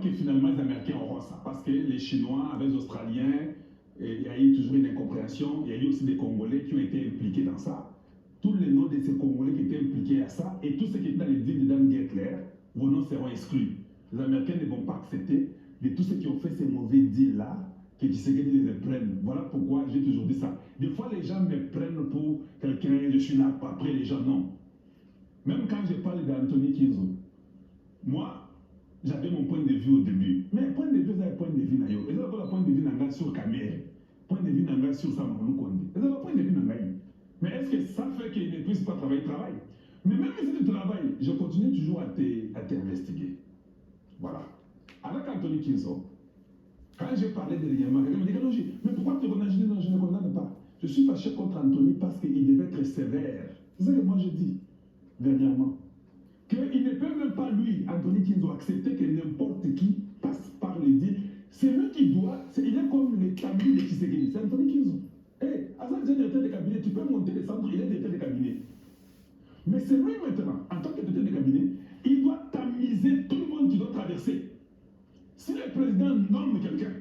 que finalement les Américains auront ça. Parce que les Chinois, avec les Australiens, il y a eu toujours une incompréhension. Il y a eu aussi des Congolais qui ont été impliqués dans ça. Tous les noms de ces Congolais qui étaient impliqués à ça et tous ceux qui étaient dans les deals de Dan Gettler, vos noms seront exclus. Les Américains ne vont pas accepter de tous ceux qui ont fait ces mauvais deals-là que Tshisekedi les prenne. Voilà pourquoi j'ai toujours dit ça. Des fois, les gens me prennent pour quelqu'un, je suis là, après les gens, non. Même quand je parle d'Anthony Kinzo, moi, j'avais mon point de vue au début. Mais point de vue, c'est un point de vue. Et c'est pas le point de vue sur Kamere. Point de vue sur Samarou Konde. C'est le point de vue. Mais est-ce que ça fait qu'il ne puisse pas travailler? Travail. Mais même si tu travailles, je continue toujours à t'investiguer. Voilà. Avec Anthony Kinzo, quand j'ai parlé de Riyama, quelqu'un me dit mais pourquoi tu condamnes? Je dis non, je ne condamne pas. Je suis fâché contre Anthony parce qu'il devait être sévère. C'est ça que moi je dis dernièrement. Qu'il ne peut même pas, lui, Anthony Kinzo, accepter que n'importe qui passe par les dits. C'est lui qui doit, il est comme le cabinet de Tshisekedi, c'est Anthony Kinzo. Hé, Hassan Dieng est directeur de cabinet, tu peux monter les centres, il est directeur de cabinet. Mais c'est lui maintenant, en tant que directeur de cabinet, il doit tamiser tout le monde qui doit traverser. Si le président nomme quelqu'un,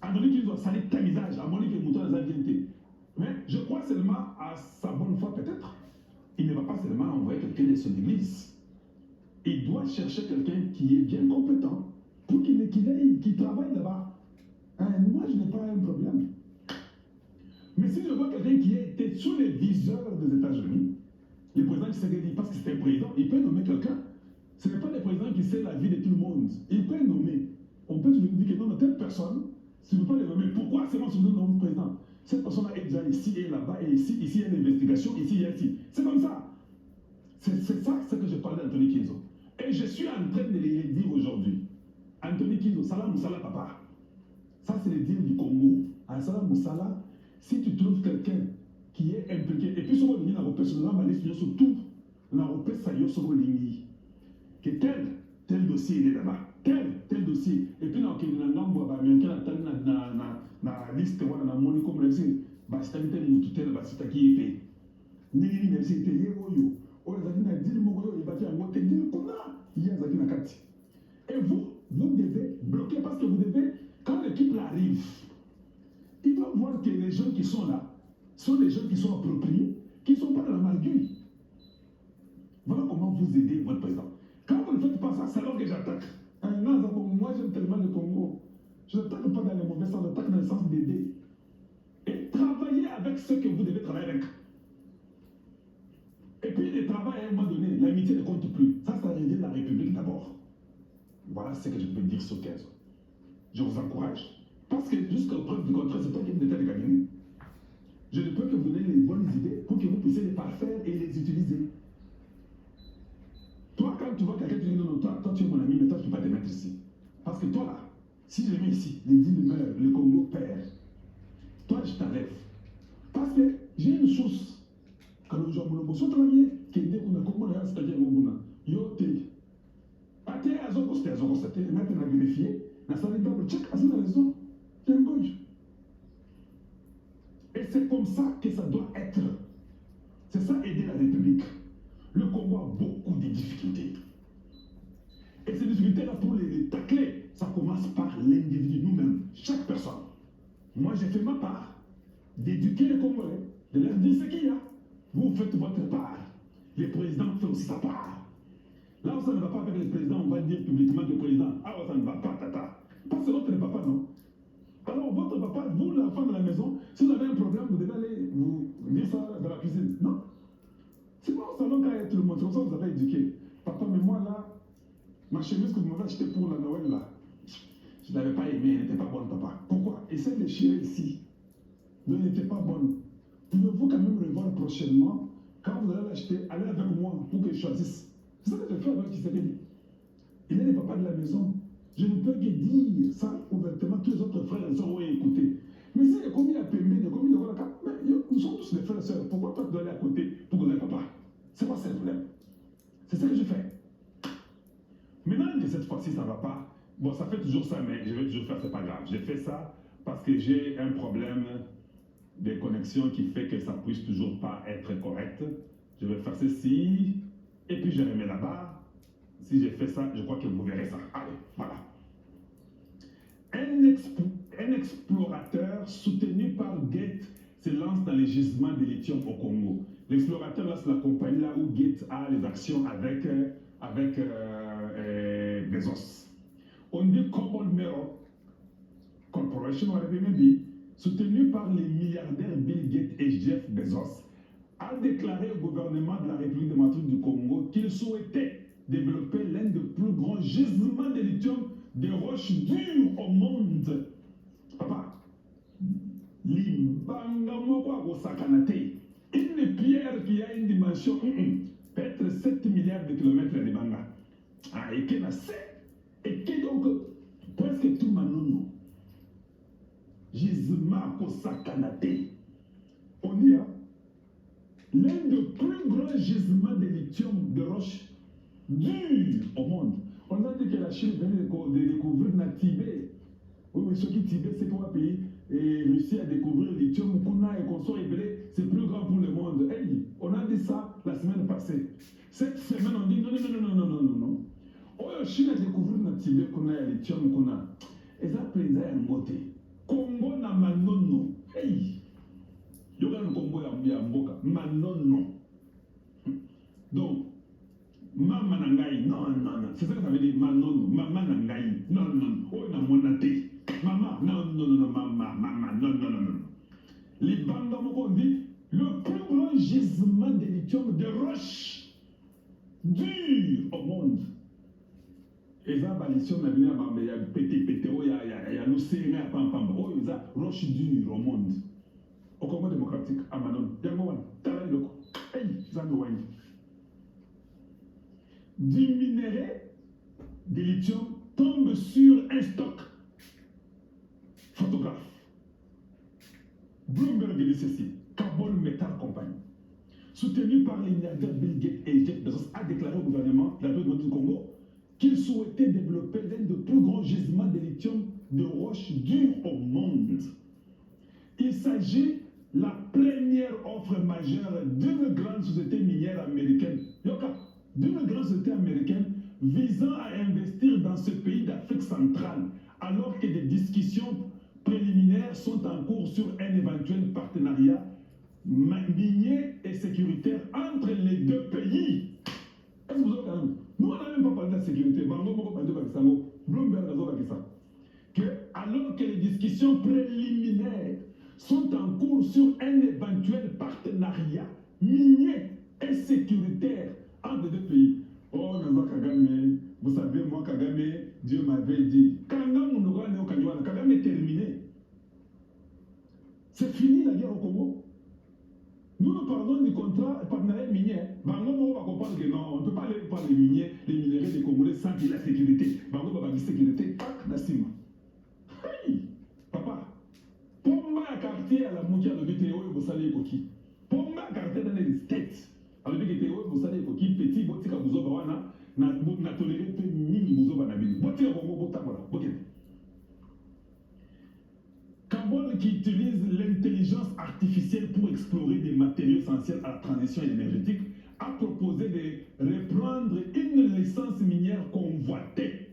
Anthony Kinzo a sali tamisage, à mon avis, il dans la mais je crois seulement à sa bonne foi peut-être. Il ne va pas seulement envoyer quelqu'un de son église. Il doit chercher quelqu'un qui est bien compétent pour qu'il travaille là-bas. Moi, je n'ai pas un problème. Mais si je vois quelqu'un qui était sous les viseurs des États-Unis, le président Tshisekedi, parce que c'est un président, il peut nommer quelqu'un. Ce n'est pas le président qui sait la vie de tout le monde. Il peut nommer. On peut toujours dire que non, telle personne, si vous ne pouvez pas le nommer, pourquoi c'est moi qui nomme le président? Cette personne-là est déjà ici et là-bas, et ici, il y a une investigation, ici, il y a ici. C'est comme ça. C'est ça, ce que je parle d'Anthony Kinzo. Et je suis en train de les dire aujourd'hui. Anthony Kinzo, Salam Moussala, papa. Ça, c'est le deal du Congo. À Salam Moussala, si tu trouves quelqu'un qui est impliqué, et puis sur le ligne, on a sur tout, on a sur le ligne. Que tel dossier il est là-bas, tel dossier. Et puis, on a na liste, on a monnaie comme le dit, basta qui est basta qui est payé. N'est-ce pas si payé oyo. Et vous devez bloquer parce que vous devez, quand l'équipe arrive, il doit voir que les gens qui sont là sont des gens qui sont appropriés, qui ne sont pas dans la malgueule. Voilà comment vous aidez votre président. Quand vous ne faites pas ça, c'est alors que j'attaque. Moi, j'aime tellement le Congo. Je n'attaque pas dans les mauvais sens, j'attaque dans le sens d'aider. Et travailler avec ceux que vous devez travailler avec. Et puis, le travail, à un moment donné, l'amitié ne compte plus. Ça revient de la République d'abord. Voilà ce que je peux dire sur 15. Je vous encourage. Parce que jusqu'à preuve du contraire, c'est pas qu'il y a une tête de cabinet. Je ne peux que vous donner les bonnes idées pour que vous puissiez les parfaire et les utiliser. Toi, quand tu vois quelqu'un, tu dis non, toi tu es mon ami, mais toi tu ne peux pas te mettre ici. Parce que toi là, si je mets ici, les 10 meurent, le Congo perd. Toi, je t'enlève. Parce que j'ai une source. Quand nous avons le besoin de travailler, qui est dit qu'on a comment on a c'est-à-dire au yo té. Até azoko c'était maintenant vérifié, na salle double check à la raison. Et c'est comme ça que ça doit être. C'est ça aider la République. Le Congo a beaucoup de difficultés. Et ces difficultés-là, pour les tacler, ça commence par l'individu, nous-mêmes, chaque personne. Moi, j'ai fait ma part d'éduquer les Congolais, de leur dire ce qu'il y a. Vous faites votre part. Le président fait aussi sa part. Là où ça ne va pas avec le président, on va dire publiquement que le président, ah, ça ne va pas, tata. Parce que l'autre n'est papa, non. Alors, votre papa, vous, l'enfant de la maison, si vous avez un problème, vous devez aller vous dire ça dans la cuisine. Non. C'est pas au salon qu'à tout le monde. C'est comme ça que vous avez éduqué. Papa, mais moi, là, ma chemise que vous m'avez achetée pour la Noël, là, je ne l'avais pas aimée, elle n'était pas bonne, papa. Pourquoi? Essayez de chier ici. Elle n'était pas bonne. Pouvez-vous quand même revoir prochainement, quand vous allez l'acheter, allez avec moi pour que je choisisse. C'est ça que je fais avec Tshisekedi. Il est le papa de la maison. Je ne peux que dire ça ouvertement. Tous les autres frères et sœurs ont écouté. Mais si les commis à Pembe, les commis de Volaka, nous sommes tous des frères et sœurs. Pourquoi toi tu dois aller à côté pour que papa? C'est quoi ce problème? C'est ça que je fais. Maintenant que cette fois-ci ça ne va pas, bon ça fait toujours ça, mais je vais toujours faire, c'est pas grave. J'ai fait ça parce que j'ai un problème de connexion qui fait que ça ne puisse toujours pas être correct. Je vais faire ceci, et puis je remets là-bas. Si j'ai fait ça, je crois que vous verrez ça. Allez, voilà. un explorateur soutenu par Gates se lance dans les gisements de lithium au Congo. L'explorateur, là, c'est la compagnie là où Gates a les actions avec Bezos. On dit Cobalt Mero Corporation, on avait même dit, soutenu par les milliardaires Bill Gates et Jeff Bezos, a déclaré au gouvernement de la République démocratique du Congo qu'il souhaitait développer l'un des plus grands gisements de lithium de roches dures au monde. Papa, une pierre qui a une dimension peut-être 7 milliards de kilomètres de banga. Ah, et qui n'a et qui donc presque tout manono. Gisement Kosakanate. On y a l'un des plus grands gisements de lithium de roche dure au monde. On a dit que la Chine venait de découvrir le Tibet. Oui, ce qui Tibet, c'est pour un pays. Et Russie a découvert le lithium, Kuna et qu'on soit révélé, c'est plus grand pour le monde. Hey, on a dit ça la semaine passée. Cette semaine, on dit non. Oh, la Chine a découvert le Tibet, Kuna et le lithium, Kuna. Et ça, plaisir à côté. Congo na manono. Hey! Yoga no Congo ya mboka. Manono. Donc, Mama nangai, non. C'est ça que ça veut dire, manono. Mama nangai, non. Oh, na monate. Maman, non, maman, non. Les Bangamoko dit le plus grand gisement de lithium de roche dure au monde. Et ça, la lithium, il y a pété, il y a l'océan, il y a pam, oh, il y a roche dure au monde. Au Congo démocratique, à Manon, il y a un moment, hey, ça nous voit. Du minerai de lithium tombe sur un stock. Photographe. Bloomberg dit ceci, Carbon Metal Company, soutenu par les milliardaires Bill Gates et Jeff Bezos, a déclaré au gouvernement de la République du Congo qu'il souhaitait développer l'un des plus grands gisements de lithium de roches dures au monde. Il s'agit de la première offre majeure d'une grande société minière américaine, d'une grande société américaine visant à investir dans ce pays d'Afrique centrale, alors que des discussions préliminaires sont en cours sur un éventuel partenariat minier et sécuritaire entre les deux pays. Est-ce que vous avez nous, on n'a même pas parlé de la sécurité. Bloomberg a dit ça. Que, alors que les discussions préliminaires sont en cours sur un éventuel partenariat minier et sécuritaire entre les deux pays. Oh, Naza Kagame, vous savez, moi, Kagame, Dieu m'avait dit, Kagame est terminé. C'est fini la guerre au Congo. Nous parlons du contrat partenariat minier. On va comprendre que non, on ne peut pas aller par les minéraux des Congolais sans qu'il y ait la sécurité. On va la sécurité. Tac, Nassima. Hey, papa. Pomba à quartier à la Moukia de Bétéo et Bossali et Koki. Pomba à quartier dans les States. Alors, Bétéo et Bossali et Koki, petit, botika, Bouzoba, wana, na toléré peu mini Bouzoba na ville. Botika, Bongo, voilà. Botika. Carbone qui utilise l'intelligence artificielle pour explorer des matériaux essentiels à la transition énergétique a proposé de reprendre une licence minière convoitée.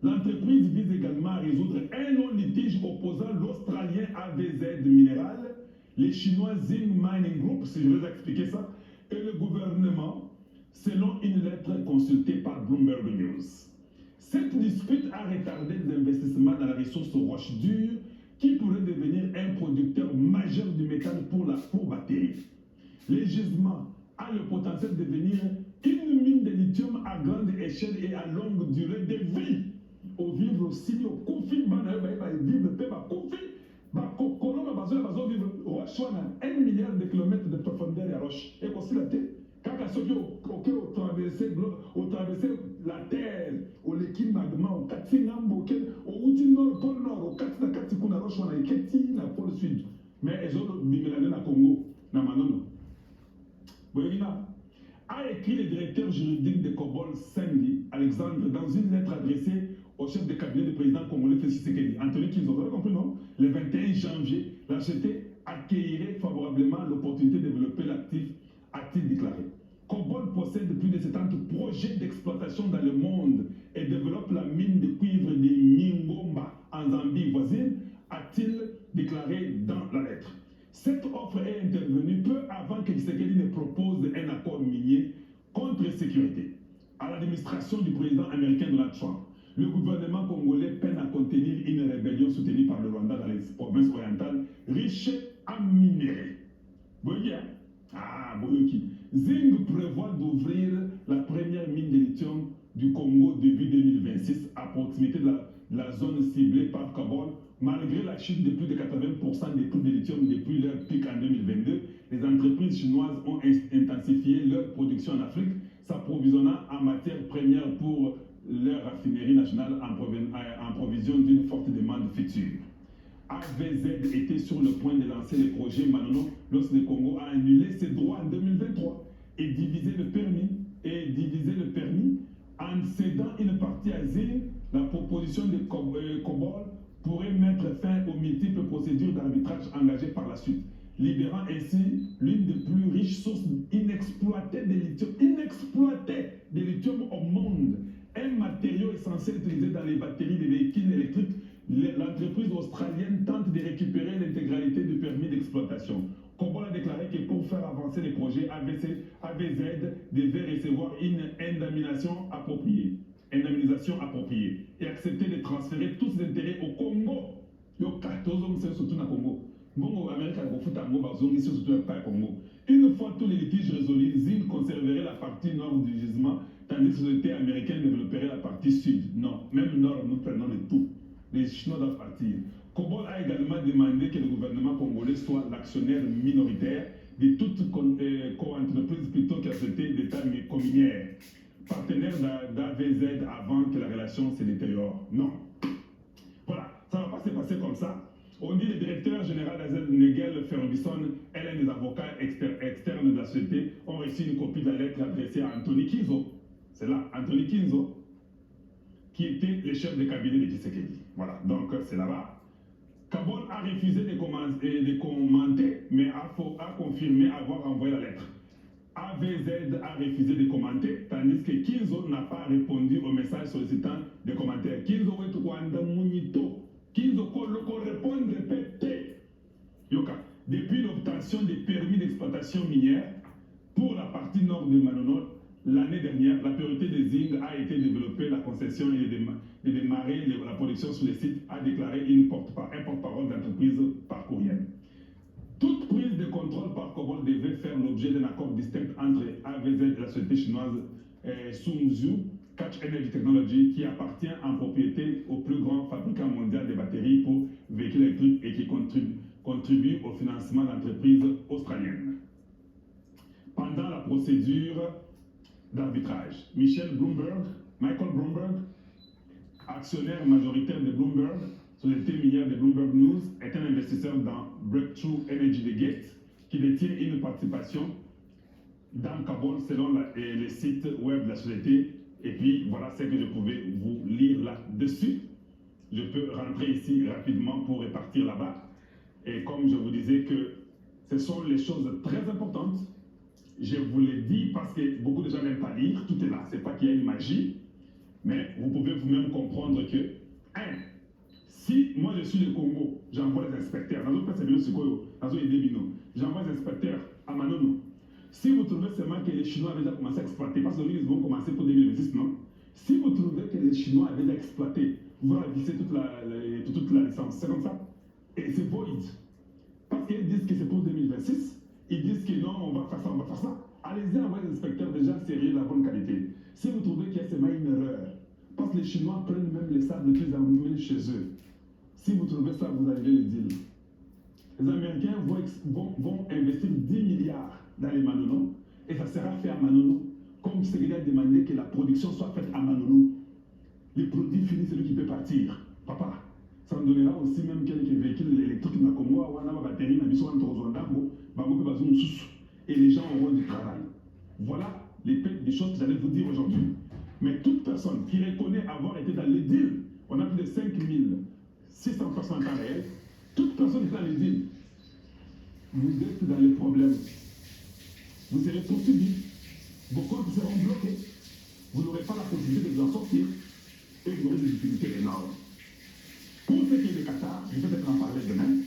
L'entreprise vise également à résoudre un long litige opposant l'Australien AVZ Mineral, les Chinois Zing Mining Group, si je vais expliquer ça, et le gouvernement, selon une lettre consultée par Bloomberg News. Cette dispute a retardé les investissements dans la ressource roche dure qui pourrait devenir un producteur majeur du métal pour batterie. Le gisement a le potentiel de devenir une mine de lithium à grande échelle et à longue durée de vie. Au vivre aussi, au conflit, vivre, vivre roche, 1 milliard de kilomètres de profondeur et roche. Et aussi la tête. Quand on a traversé la terre, au l'équipe magma, au Katsingambo, au outil nord, pôle nord, au Katsikuna Roche, on a écrit na pôle sud. Mais elles ont bimélé na Congo, na Manono. Boyina a écrit le directeur juridique de Cobol Sandy, Alexandre, dans une lettre adressée au chef de cabinet du président congolais Félix Tshisekedi, Anthony Kinzo. Vous avez compris, non? Le 21 janvier, la société accueillerait favorablement l'opportunité de développer l'actif, a-t-il déclaré. Cobol possède plus de 70 projets d'exploitation dans le monde et développe la mine de cuivre de Mingomba offre est intervenue peu avant que Tshisekedi ne propose un accord minier contre sécurité. À l'administration du président américain Donald Trump, le gouvernement congolais peine à contenir une rébellion soutenue par le Rwanda dans les provinces orientales riches en minerais. Vous voyez, hein? Ah, Boyoki. Zing prévoit d'ouvrir la première mine de lithium du Congo début 2026 à proximité de la zone ciblée par Kabul. Malgré la chute de plus de 80% des prix de lithium depuis leur pic en 2022, les entreprises chinoises ont intensifié leur production en Afrique, s'approvisionnant en matières premières pour leur raffinerie nationale en provision d'une forte demande future. AVZ était sur le point de lancer le projet Manono lorsque le Congo a annulé ses droits en 2023 et divisé le permis en cédant une partie à Zing. La proposition de Cobol pourrait mettre fin aux multiples procédures d'arbitrage engagées par la suite, libérant ainsi l'une des plus riches sources inexploitées de lithium au monde, un matériau essentiel utilisé dans les batteries des véhicules électriques. L'entreprise australienne tente de récupérer l'intégralité du permis d'exploitation. Cobol a déclaré que pour faire avancer les projets, AVZ devait recevoir une indemnisation appropriée et accepter de transférer tous ses intérêts au Congo. Surtout au Congo. Une fois tous les litiges résolus, Zing conserverait la partie nord du gisement, tandis que la société américaine développerait la partie sud. Non, même nord, nous prenons de tout. Les Chinois doivent partir. Cobol a également demandé que le gouvernement congolais soit l'actionnaire minoritaire de toute co-entreprise plutôt que la société d'État communière, partenaire d'AVZ avant que la relation se détériore. Non. Voilà, ça ne va pas se passer comme ça. On dit le directeur général d'AZ Nigel Ferguson et l'un des avocats externes de la société ont reçu une copie de la lettre adressée à Anthony Kinzo. C'est là, Anthony Kinzo, qui était le chef de cabinet de Tshisekedi. Voilà, donc c'est là-bas. Kabul a refusé de commenter, mais a confirmé avoir envoyé la lettre. AVZ a refusé de commenter, tandis que Kinzo n'a pas répondu au message sollicitant des commentaires. Kinzo est Rwanda Munito. Kinzo Koloko répond, répété. Yoka, depuis l'obtention des permis d'exploitation minière pour la partie nord de Manono, l'année dernière, la priorité des Zing a été de développer la concession et de démarrer la production sur les sites, a déclaré un porte-parole d'entreprise par courriel. Toute prise de contrôle par Cobol devait faire l'objet d'un accord distinct entre AVZ et la société chinoise Sungzhu Catch Energy Technology, qui appartient en propriété au plus grand fabricant mondial de batteries pour véhicules électriques et qui contribue au financement d'entreprises australiennes. Pendant la procédure d'arbitrage, Michael Bloomberg, actionnaire majoritaire de Bloomberg, société minière de Bloomberg News, est un investisseur dans Breakthrough Energy de Gates, qui détient une participation dans Kabul selon les sites web de la société. Et puis voilà ce que je pouvais vous lire là-dessus. Je peux rentrer ici rapidement pour repartir là-bas. Et comme je vous disais que ce sont les choses très importantes, je vous l'ai dit parce que beaucoup de gens n'aiment pas lire, tout est là. Ce n'est pas qu'il y a une magie, mais vous pouvez vous-même comprendre que, si moi je suis le Congo, j'envoie les inspecteurs, j'envoie les inspecteurs à Manono. Si vous trouvez seulement que les Chinois avaient déjà commencé à exploiter, parce que ils vont commencer pour 2026, non? Si vous trouvez que les Chinois avaient déjà exploité, vous ravissez toute la licence. C'est comme ça. Et c'est void. Parce qu'ils disent que c'est pour 2026, ils disent que non, on va faire ça, on va faire ça. Allez-y, envoyez des inspecteurs déjà sérieux de la bonne qualité. Si vous trouvez qu'il y a seulement une erreur, parce que les Chinois prennent même les sables qu'ils emmènent chez eux. Si vous trouvez ça, vous allez le dire. Les Américains vont investir 10 milliards dans les Manono, et ça sera fait à Manono, comme Tshisekedi a demandé que la production soit faite à Manono. Les produits finis, c'est lui qui peut partir. Papa, ça me donnera aussi même quelques véhicules électriques dans le Congo, batterie, et les gens auront du travail. Voilà les choses que j'allais vous dire aujourd'hui. Mais toute personne qui reconnaît avoir été dans les deals, on a plus de 5600 personnes en temps réel, toute personne qui est dans les deals, vous êtes dans les problèmes. Vous serez poursuivis, vos comptes seront bloqués, vous n'aurez pas la possibilité de vous en sortir et vous aurez des difficultés énormes. Pour ce qui est de Qatar, je vais peut-être en parler demain.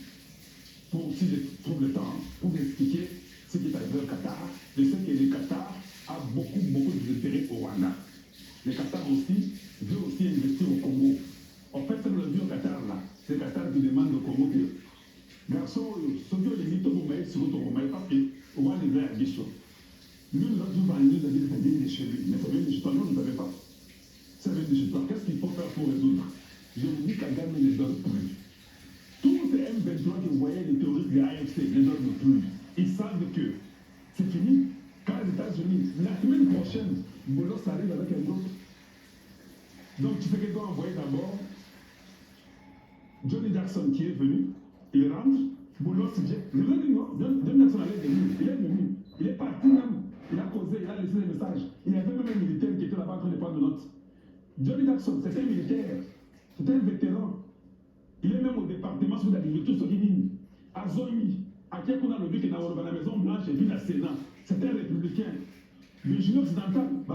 Pour si je trouve le temps, pour vous expliquer ce qui est arrivé au Qatar. Je sais que le Qatar a beaucoup d'intérêts au Rwanda. Le Qatar aussi veut aussi investir au Congo. En fait, ce que le vu au Qatar là, c'est le Qatar qui demande au Congo que, garçon, ce que les mythos vous mettez sur votre Romain, parce qu'on va les vers à Guichon. Lui, nous a dit, nous a dit, ça vient de chez lui. Mais ça vient de chez toi, nous, ne savait pas. Ça vient de chez toi. Qu'est-ce qu'il faut faire pour résoudre? Je vous dis Kagame ne donne plus. Tous ces M23 que vous voyez, les terroristes de l'AFC ne donnent plus. Ils savent que c'est fini. Quand les États-Unis, la semaine prochaine, Bolos arrive avec un autre. Donc tu sais qu'il doit envoyer d'abord Johnny Jackson qui est venu, il rentre, Bolos vient. Je vous ai dit non, Johnny Jackson est venu, il est parti même, il a causé, il a laissé des messages. Il y avait même un militaire qui était là-bas en train de prendre notes. Johnny Jackson, c'était un militaire, c'était un vétéran. Il est même au département sur l'agriculture, ce qui mine. À Zoï, à qui on a le vu qui est dans la Maison Blanche et puis la Sénat. C'était un républicain. Le junior occidental, il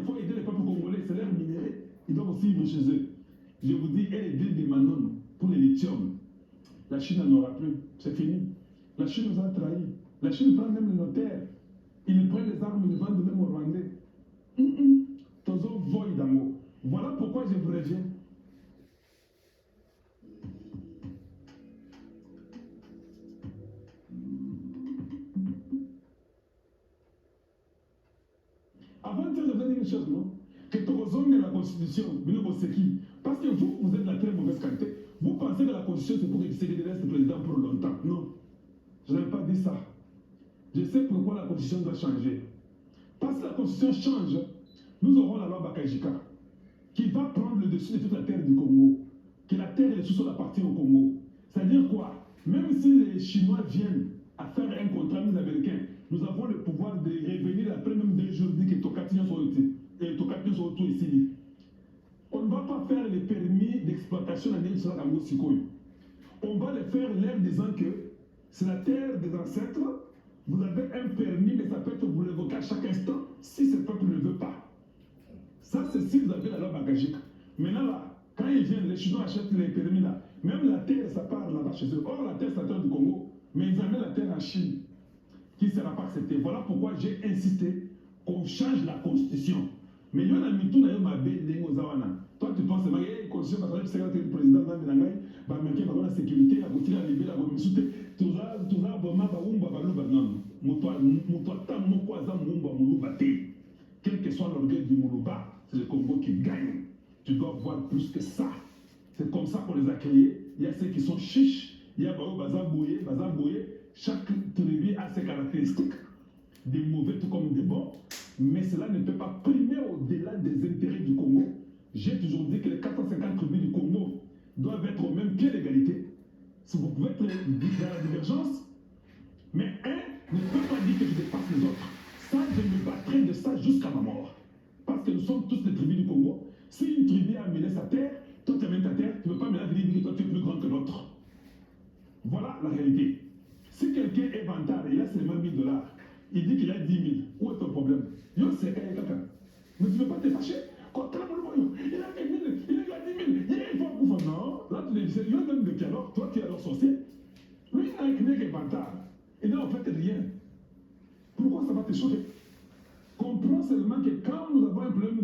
faut aider les peuples congolais, c'est l'air minéré. Ils doivent aussi vivre chez eux. Je vous dis, elle est des Manon pour les lithium. La Chine n'en aura plus. C'est fini. La Chine nous a trahis. La Chine prend même nos terres. Ils prennent les armes, ils les vendent même aux Rwandais. Tozo void d'amour. Voilà pourquoi je vous reviens. Avant de dire, je vous ai dit une chose, non? Que Torozong est la Constitution, parce que vous êtes de la très mauvaise qualité. Vous pensez que la Constitution, c'est pour que Tshisekedi reste président pour longtemps. Non. Je n'avais pas dit ça. Je sais pourquoi la Constitution doit changer. Parce que la Constitution change, nous aurons la loi Bakajika, qui va prendre le dessus de toute la terre du Congo. Que la terre et les sous-sols appartiennent au Congo. C'est-à-dire quoi? Même si les Chinois viennent à faire un contrat, nous Américains, nous avons le pouvoir de revenir après même 2 jours, dire que Tokatien sont autour ici. On ne va pas faire les permis d'exploitation à Nîmes sur la Sikoy. On va les faire l'air disant que c'est la terre des ancêtres, vous avez un permis, mais ça peut être vous l'évoquer à chaque instant si ce peuple ne veut pas. Ça, c'est si vous avez la loi bagagique. Maintenant, là, quand ils viennent, les Chinois achètent les permis là. Même la terre, ça part là-bas chez eux. Or, la terre, c'est la terre du Congo. Mais ils amènent la terre en Chine, qui ne sera pas acceptée. Voilà pourquoi j'ai insisté qu'on change la constitution. Mais il y a mis tout dans ma bête toi, tu penses que la constitution, parce que c'est le président de l'Amérique, la sécurité, la routine, la libérée, la commission, tout ça, quel que soit l'orgueil du Moulouba, c'est le Congo qui gagne. Tu dois voir plus que ça. C'est comme ça qu'on les a créés. Il y a ceux qui sont chiches, il y a Bazabouye. Chaque tribu a ses caractéristiques, des mauvais tout comme des bons, mais cela ne peut pas primer au-delà des intérêts du Congo. J'ai toujours dit que les 450 tribus du Congo doivent être au même pied d'égalité. Si vous pouvez être dans la divergence, mais un ne peut pas dire que je dépasse les autres. Ça, je me battrai de ça jusqu'à ma mort. Parce que nous sommes tous des tribus du Congo. Si une tribu a amené sa terre, toi tu amènes ta terre, tu ne peux pas me dire que toi tu es plus grand que l'autre. Voilà la réalité. Si quelqu'un est vantard et il a seulement 1000 $, il dit qu'il a 10 000, où est ton problème? Yo, c'est quelqu'un. Mais tu ne veux pas te fâcher? Quand il a 10 000, il a 10 000, il faut bouffer. Non, là tu dis, il donne de qui alors? Toi qui es alors sorcier. Lui, il n'est qu'un vantard. Il n'a en fait rien. Pourquoi ça va te choquer? Comprends seulement que quand nous avons un problème